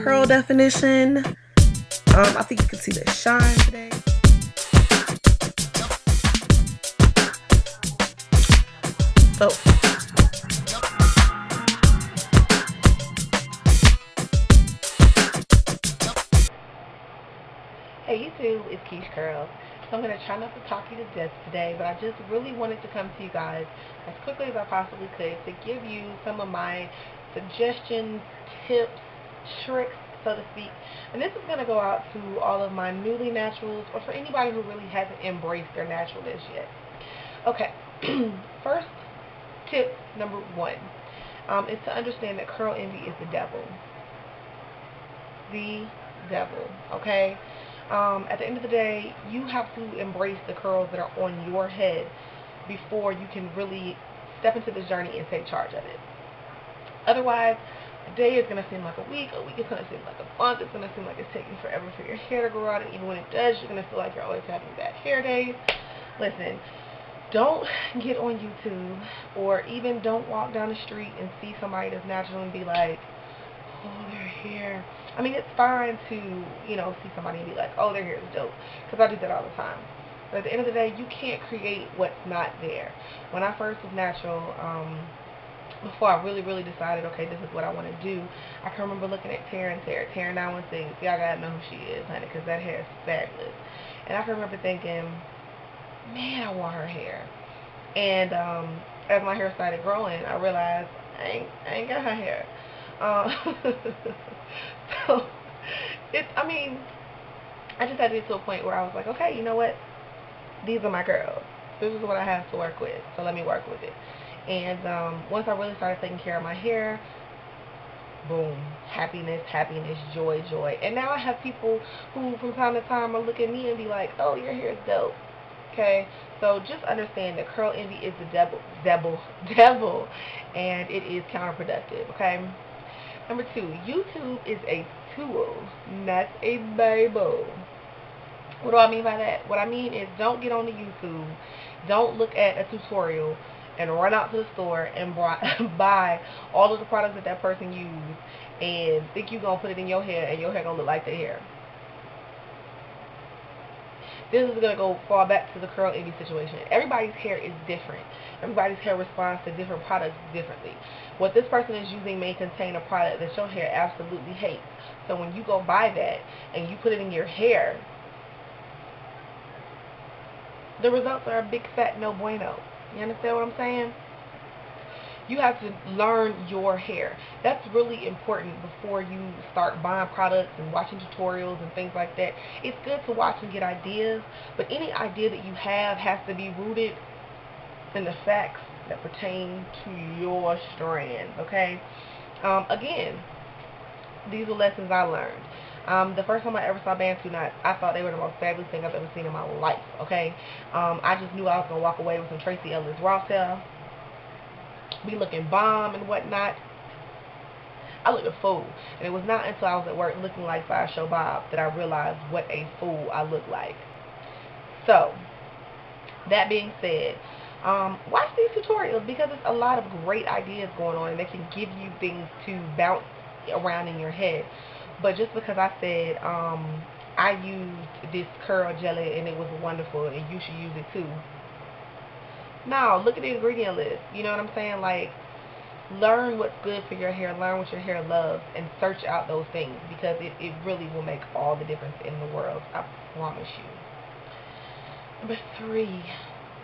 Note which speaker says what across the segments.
Speaker 1: Curl definition. I think you can see the shine today. So hey YouTube, it's Keish Curls. So I'm going to try not to talk you to death today, but I just really wanted to come to you guys as quickly as I possibly could to give you some of my suggestions, tips, tricks, so to speak. And this is going to go out to all of my newly naturals or for anybody who really hasn't embraced their naturalness yet. Okay, first tip number one is to understand that curl envy is the devil. The devil, okay? At the end of the day, you have to embrace the curls that are on your head before you can really step into this journey and take charge of it. Otherwise, a day is going to seem like a week is going to seem like a month, it's going to seem like it's taking forever for your hair to grow out, and even when it does, you're going to feel like you're always having bad hair days. Listen, don't get on YouTube or even don't walk down the street and see somebody that's natural and be like, oh, their hair. I mean, it's fine to, see somebody and be like, oh, their hair is dope. Because I do that all the time. But at the end of the day, you can't create what's not there. When I first was natural, before I really, really decided, okay, this is what I want to do, I can remember looking at Taryn 916. Y'all got to know who she is, honey, because that hair is fabulous. And I can remember thinking, man, I want her hair. And as my hair started growing, I realized I ain't got her hair. So I mean, I just had to get to a point where I was like, okay, you know what? These are my girls. This is what I have to work with. So let me work with it. And once I really started taking care of my hair, boom, happiness, happiness, joy, joy. And now I have people who from time to time will look at me and be like, oh, your hair is dope. Okay, so just understand that curl envy is the devil, and it is counterproductive. Okay. Number two, YouTube is a tool, not a Bible. What do I mean by that? What I mean is don't get on the YouTube, don't look at a tutorial and run out to the store and buy all of the products that that person used and think you're going to put it in your hair and your hair going to look like their hair. This is going to go fall back to the curl envy situation. Everybody's hair is different. Everybody's hair responds to different products differently. What this person is using may contain a product that your hair absolutely hates. So when you go buy that and you put it in your hair, the results are a big fat no bueno. You understand what I'm saying? You have to learn your hair. That's really important before you start buying products and watching tutorials and things like that. It's good to watch and get ideas, but any idea that you have has to be rooted in the facts that pertain to your strand, okay? Again, these are lessons I learned. The first time I ever saw Bantu knots, I thought they were the most fabulous thing I've ever seen in my life, okay? I just knew I was going to walk away with some Tracy Ellis Ross hair, be looking bomb and whatnot. I looked a fool. And it was not until I was at work looking like Sideshow Bob that I realized what a fool I looked like. So, that being said, watch these tutorials because there's a lot of great ideas going on and they can give you things to bounce around in your head. But just because I said I used this curl jelly and it was wonderful and you should use it too. No, look at the ingredient list. You know what I'm saying? Like, learn what's good for your hair, learn what your hair loves, and search out those things because it really will make all the difference in the world. I promise you. Number three,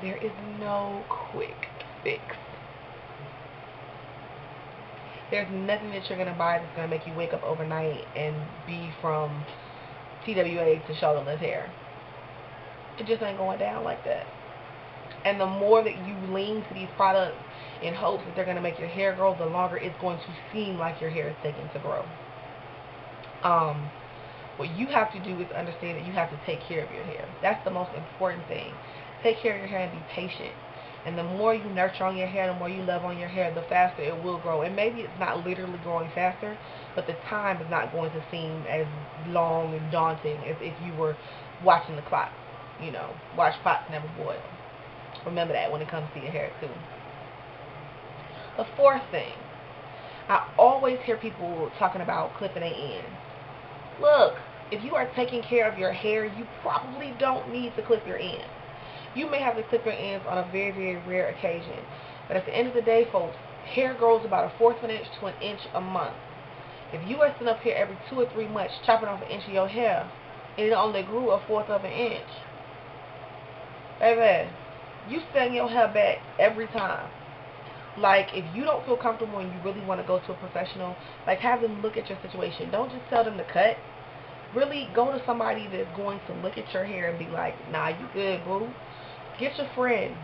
Speaker 1: there is no quick fix. There's nothing that you're going to buy that's going to make you wake up overnight and be from TWA to shoulderless hair. It just ain't going down like that. And the more that you lean to these products in hopes that they're going to make your hair grow, the longer it's going to seem like your hair is taking to grow. What you have to do is understand that you have to take care of your hair. That's the most important thing. Take care of your hair and be patient. And the more you nurture on your hair, the more you love on your hair, the faster it will grow. And maybe it's not literally growing faster, but the time is not going to seem as long and daunting as if you were watching the clock. Watch pots never boil. Remember that when it comes to your hair too. The fourth thing, I always hear people talking about clipping their ends. Look, if you are taking care of your hair, you probably don't need to clip your ends. You may have to clip your ends on a very, very rare occasion. But at the end of the day, folks, hair grows about a fourth of an inch to an inch a month. If you are sitting up here every 2 or 3 months chopping off an inch of your hair, and it only grew a fourth of an inch, baby, you setting your hair back every time. Like, if you don't feel comfortable and you really want to go to a professional, like, have them look at your situation. Don't just tell them to cut. Really go to somebody that's going to look at your hair and be like, nah, you good, boo. Get your friend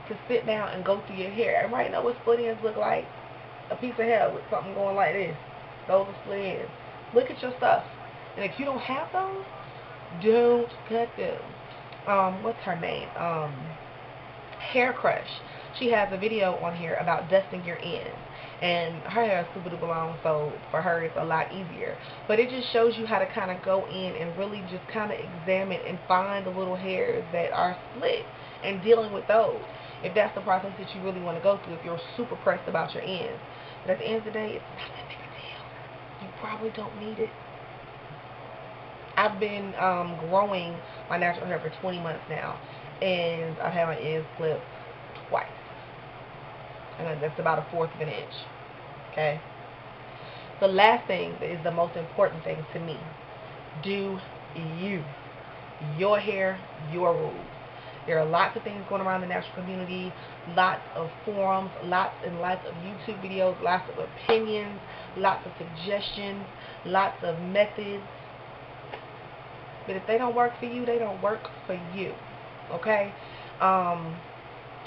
Speaker 1: to sit down and go through your hair. Everybody know what split ends look like? A piece of hair with something going like this. Those are split ends. Look at your stuff. And if you don't have those, don't cut them. What's her name? Hair Crush. She has a video on here about dusting your ends. And her hair is super duper long, so for her it's a lot easier. But it just shows you how to kind of go in and really just kind of examine and find the little hairs that are split and dealing with those. If that's the process that you really want to go through, if you're super pressed about your ends. But at the end of the day, it's not that big a deal. You probably don't need it. I've been growing my natural hair for 20 months now, and I've had my ends clipped twice. And that's about a fourth of an inch. Okay? The last thing that is the most important thing to me. Do you. Your hair, your rules. There are lots of things going around the natural community, lots of forums, lots and lots of YouTube videos, lots of opinions, lots of suggestions, lots of methods. But if they don't work for you, they don't work for you. Okay?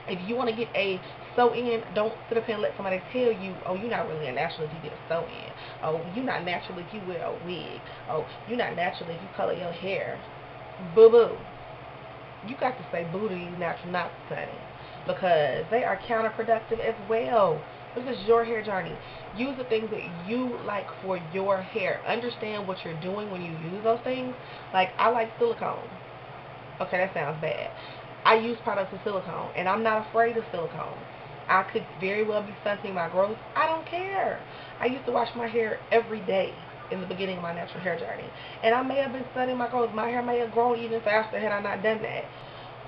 Speaker 1: If you want to get a sew-in, don't sit up here and let somebody tell you, oh, you're not really a natural if you get a sew-in. Oh, you're not natural if you wear a wig. Oh, you're not natural if you color your hair. Boo-boo. You got to say boo to these natural knots, honey, because they are counterproductive as well. This is your hair journey. Use the things that you like for your hair. Understand what you're doing when you use those things. Like, I like silicone. Okay, that sounds bad. I use products with silicone, and I'm not afraid of silicone. I could very well be stunting my growth. I don't care. I used to wash my hair every day in the beginning of my natural hair journey, and I may have been stunting my growth. My hair may have grown even faster had I not done that.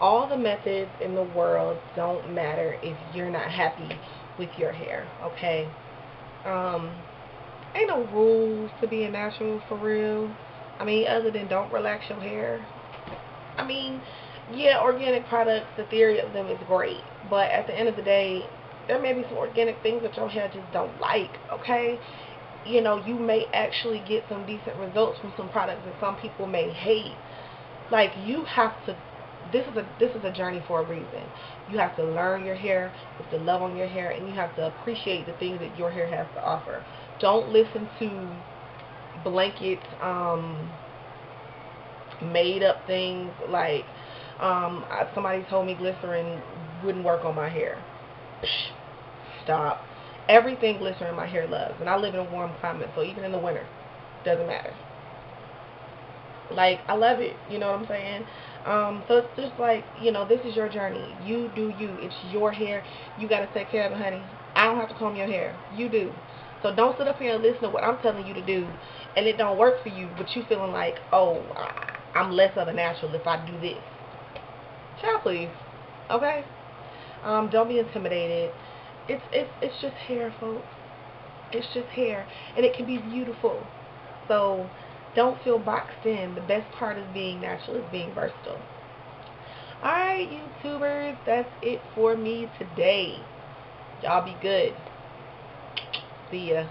Speaker 1: All the methods in the world don't matter if you're not happy with your hair, okay? Ain't no rules to being natural for real. I mean, other than don't relax your hair. I mean, yeah, organic products, the theory of them is great, but at the end of the day, there may be some organic things that your hair just don't like, okay? You know, you may actually get some decent results from some products that some people may hate. Like, you have to, this is a journey for a reason. You have to learn your hair, you have to love on your hair, and you have to appreciate the things that your hair has to offer. Don't listen to blanket made up things like somebody told me glycerin wouldn't work on my hair. Psh, stop. Everything glycerin my hair loves, and I live in a warm climate, so even in the winter, doesn't matter. Like, I love it, you know what I'm saying? So it's just like, you know, this is your journey. You do you. It's your hair. You got to take care of it, honey. I don't have to comb your hair. You do. So don't sit up here and listen to what I'm telling you to do, and it don't work for you, but you feeling like, oh, I'm less of a natural if I do this. Child, please. Okay? Don't be intimidated. It's just hair, folks. It's just hair, and it can be beautiful. So don't feel boxed in. The best part of being natural is being versatile. Alright, YouTubers, that's it for me today. Y'all be good. See ya.